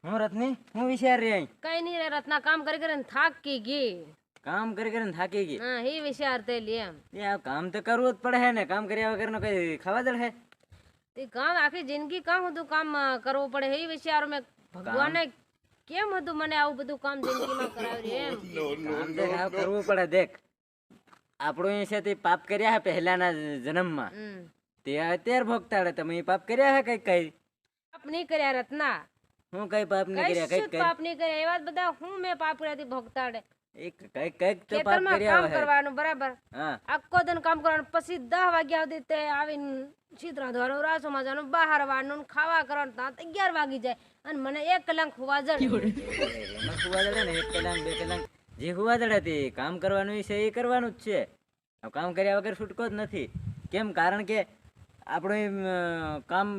હું રત્ની હું વિચાર રહી કઈ નહીં રે રત્ના કામ કરી કરીને થાકી ગઈ કામ કરી કરીને થાકી ગઈ હા એ વિચાર તે લે એમ એ આ કામ તો કરવું જ પડે હે ને કામ કર્યા વગર નો કઈ ખાવા દળ હે તે કામ આખી જિંદગી કામ હતું કામ કરવું પડે એ વિચાર મેં ભગવાને કેમ હતું મને આવું બધું કામ જિંદગીમાં કરાવ્યું એમ કામ તો હાવ કરવું પડે દેખ આપણું છે તે પાપ કર્યા હે પહેલાના જન્મમાં તે અત્યારે ભોગતાડે તમે એ પાપ કર્યા હે કઈ કઈ પાપ નહીં કર્યા રત્ના હું કઈ પાપ નહીં કર્યા કઈ કઈ પાપ નહીં કર્યા એવા જ બધા હું મેં પાપ કર્યા હતી ભોગતાડે એક કઈક કઈક તો પાપ ખેતરમાં કર્યા કામ હે કરવાનું બરાબર હા આખો દિન કામ કરવાનું પછી 10 વાગ્યા સુધી તે આવીને ચિત્રા ધોવાનું રાસોમાં જવાનું બહાર વાળનું ખાવા કરવાનું ત્યાં 11 વાગી જાય અને મને 1 કલાક ખુવા જડે એમાં હુવા દડે ને 1 કલાક 2 કલાક જે હુવા દડે તે કામ કરવાનું છે એ કરવાનું જ છે કામ કર્યા વગર છૂટકો જ નથી કેમ કારણ કે આપણું કામ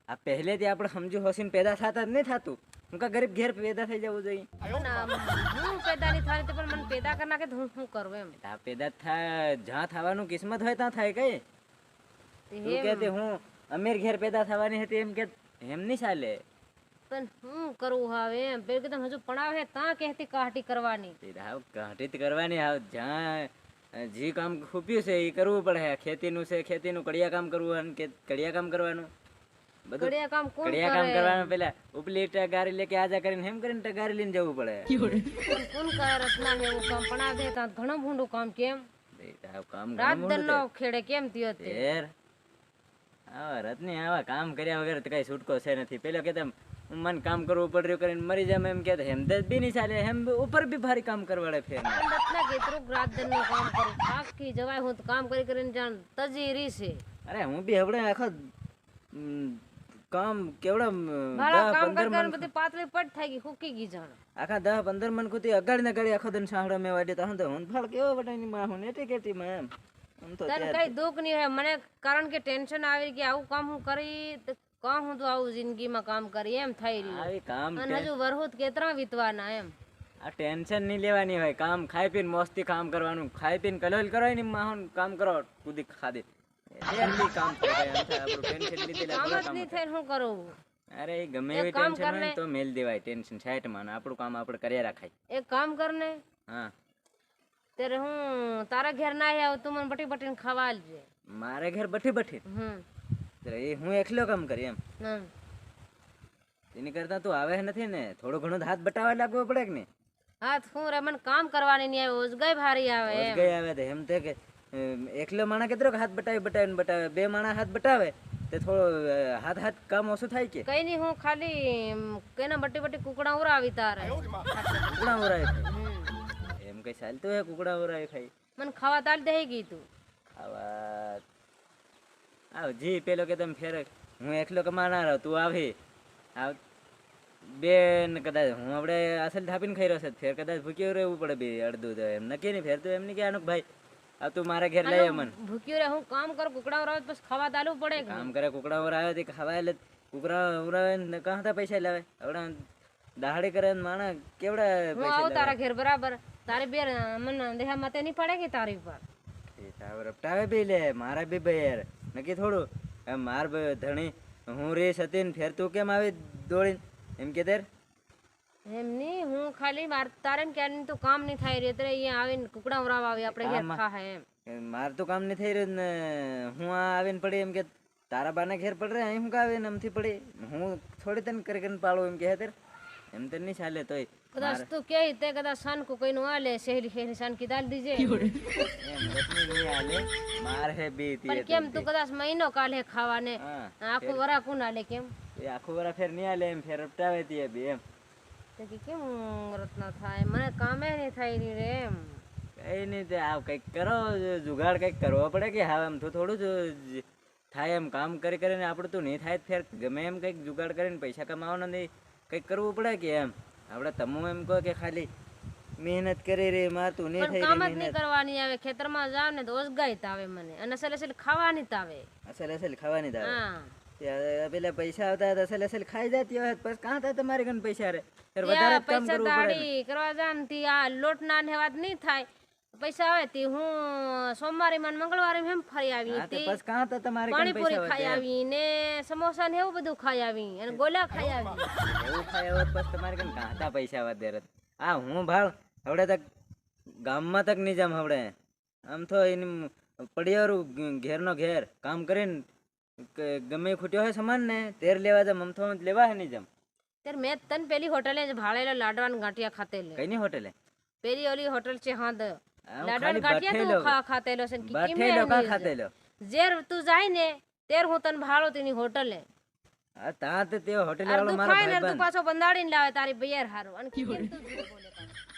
આ પહેલેથી આપણે સમજુ હોસીને પેદા થતા જ નહીં થતું હું કા ગરીબ ઘેર પેદા થઈ જવું જોઈએ હું પેદા નહીં થાય પણ મને પેદા કરી નાખે તો હું શું કરું એમ આ પેદા થાય જ્યાં થવાનું કિસ્મત હોય ત્યાં થાય કઈ તું કહેતી હું અમીર ઘેર પેદા થવાની હતી એમ કે એમ નહીં ચાલે પણ હું કરવું હવે એમ પેલું કીધું હજુ ભણાવે છે ત્યાં કહેતી કાઢી કરવાની હાવ કાઢી કરવાની હાવ જ્યાં જે કામ ખૂપ્યું છે એ કરવું પડે ખેતીનું છે ખેતીનું કડિયા કામ કરવું કે કડિયા કામ કરવાનું બધું કડિયા કામ કોણ કડિયા કામ કરવાનું પેલા ઉપલી ટગારી લેકે આજા કરીને હેમ કરીને ટગારી લઈને જવું પડે કોણ કરે રત્ના ને એવું કામ પણ આ દે ત્યાં ઘણું ભૂંડું કામ કેમ કામ રાત દર નો ખેડે કેમ થયો તે યાર આવા રત્ની આવા કામ કર્યા વગર તો કઈ છૂટકો છે નથી પેલો કેતા મન કામ કરવું પડ્યું કરીને મરી જાય એમ કે હેમ દસ બી નહીં ચાલે હેમ ઉપર બી ભારી કામ કરવાડે ફેર રત્ના કેટલું રાત દર નું કામ કરું થાકી જવાય હું તો કામ કરી કરીને જાણ તજી રહી છે અરે હું બી હવડે આખો કામ કેવડા ભાડા કામ કરીને બધી પાતળી પટ થઈ ગઈ હુકી ગઈ જાણ આખા 10-15 મન કુતી અગાડી ને ગાડી આખો દિન સાંભળો મેં વાડી તો હું ફાળ કેવો બટાની માં હું નેટી કેટી માં એમ હું તો તને કઈ દુઃખ નહીં હોય મને કારણ કે ટેન્શન આવી કે આવું કામ હું કરી તો કામ હું તો આવું જિંદગીમાં કામ કરી એમ થઈ રહ્યું આવી કામ અને હજુ વરહુત કેતરા વીતવાના એમ આ ટેન્શન નહીં લેવાની હોય કામ ખાઈ પીને મોસ્તી કામ કરવાનું ખાઈ પીને કલોલ કરવાય ને માહોન કામ કરો કુદી ખાધી એલી કામ થાય એમ થાય આપણું ટેન્શન લીધેલા કામ ભલે જ કામ નહીં થાય શું કરું અરે એ ગમે એવી ટેન્શન હોય ને તો મેલ દેવાય ટેન્શન સાઈડ માં આપણું કામ આપણે કર્યા રાખાય એક કામ કર ને હા ત્યારે હું તારા ઘેર ના આવ તું મને બટી બટીને ખાવા આલજે મારે ઘેર બઠી બઠી એ હું એકલો કામ કરી એમ એની કરતા તું આવે નથી ને થોડો ઘણો હાથ બટાવા લાગવો પડે કે નહીં હાથ હું રે મને કામ કરવાની નહીં આવે ઓજગાઈ ભારી આવે એમ ગઈ આવે તો એમ તે કે એકલો માણા કેટલો હાથ બટાવીને બટાવે બે માણા હાથ બટાવે તે થોડો હાથ કામ ઓછું થાય કે કઈ નહીં હું ખાલી કેના બટી બટી કુકડા ઉરાવી તારે કુકડા ઉરાય ખાય એમ કઈ ચાલતું હે કુકડા ઉરાય ખાય મને ખાવા તાલ દે ગઈ તું આવા આવ જી પેલો કે તમે ફેર હું એકલો કમાનાર તું આવી આવ બેન કદાચ હું આપણે અસલ થાપીને ખાઈ રહ્યો છે ફેર કદાચ ભૂક્યો રહેવું પડે બે અડધું તો એમ નક્કી નહીં ફેર તો એમ નહીં કે આનું ભાઈ આ તું મારા ઘેર લઈ મન ભૂક્યો રે હું કામ કરું કુકડા ઉરાવે પછી ખાવા તાલવું પડે કામ કરે કુકડા ઉરાવે તે ખાવા એટલે કુકડા ઉરાવે ને કાં પૈસા લાવે હવે દહાડી કરે માણા કેવડા હું આવું તારા ઘેર બરાબર તારી બેર મને દેહા માતે નહીં પડે કે તારી પર રપટાવે બી લે મારા બી ભાઈ યાર નક્કી થોડું માર ધણી હું રે સતીન ફેર તું કેમ આવી દોડીને એમ કે તેર એમ નહીં હું ખાલી માર તારે ને ક્યારે તો કામ નહીં થાય રે ત્યારે અહીંયા આવીને કુકડા ઉરાવા આવી આપણે ઘેર ખા એમ માર તો કામ નહીં થઈ રહ્યું ને હું આ આવીને પડી એમ કે તારા બાને ઘેર પડ રે અહીં હું કા આવીને એમથી પડી હું થોડી તને કરીને પાડું એમ કે તેર એમ તો નહીં ચાલે તોય કદાચ તું કે તે કદાચ સાન કો કઈ નો આલે સહેલી સહેલી સાન કી દાલ દીજે એમ રત્ની નહીં આલે માર હે બી પણ કેમ તું કદાચ મહિનો કાલે ખાવાને આખું વરા કોણ આલે કેમ એ આખું વરા ફેર નહીં આલે એમ ફેર રપટાવે તી બી એમ તો કે કેમ રત્ના થાય મને કામે નહીં થાય ની રે એમ કઈ નહીં તે આવ કઈક કરો જુગાડ કઈક કરવો પડે કે હા એમ તો થોડું જ થાય એમ કામ કરીને આપણે તો નહીં થાય ફેર ગમે એમ કઈક જુગાડ કરીને પૈસા કમાવાના નહીં કઈક કરવું પડે કે એમ આપણે તમે એમ કહો કે ખાલી મહેનત કરી રે માં તું નહીં થઈ કામ જ નહીં કરવાની આવે ખેતરમાં જાવ ને તો ઓસગાઈ તાવે મને અને અસલ અસલ ખાવાની તાવે અસલ ખાવાની તાવે હા પેલા પૈસા આવતા હતા અસલ ખાઈ જતી હોય પછી કાં થાય તમારે કન પૈસા રે વધારે કામ કરવું પડે દાડી કરવા જાન થી આ લોટ ના ને વાત નહીં થાય પૈસા આવે તી હું સોમવારે માં મંગળવારે એમ ફરી આવી હતી બસ કાં તો તમારે પાણીપુરી ખાઈ આવી ને સમોસા ને એવું બધું ખાઈ આવી અને ગોલા ખાઈ આવી એવું એવો બસ તમારે કઈ કાંતા પૈસા વધે આ હું ભાવ હવડે તક ગામમાં તક નહીં જામ હવડે આમ તો એની પડ્યારું ઘેરનો ઘેર કામ કરીને ગમે ખૂટ્યો હોય સામાન ને તેર લેવા જામ આમ તો લેવા હે નહીં જામ ત્યારે મેં તને પેલી હોટલે જ ભાળેલો લાડવાન ગાંઠિયા ખાતેલે કઈ નહીં હોટેલે પેલી ઓલી હોટલ છે હા લાડવાન ખાલી ગાંઠિયા તું બઠેલો. ખાતેલો છે ને બઠેલો કા ખાતેલો જેર તું જાય ને તેર હું તને ભાળો તેની હોટલે આ તા તે હોટેલ અરે વાળો તું મારો ખાય ને તું ભાઈબંધ પાછો બંધાડીને લાવે તારી બૈર હારો અને કેમ તું જુઠું બોલે પાછો?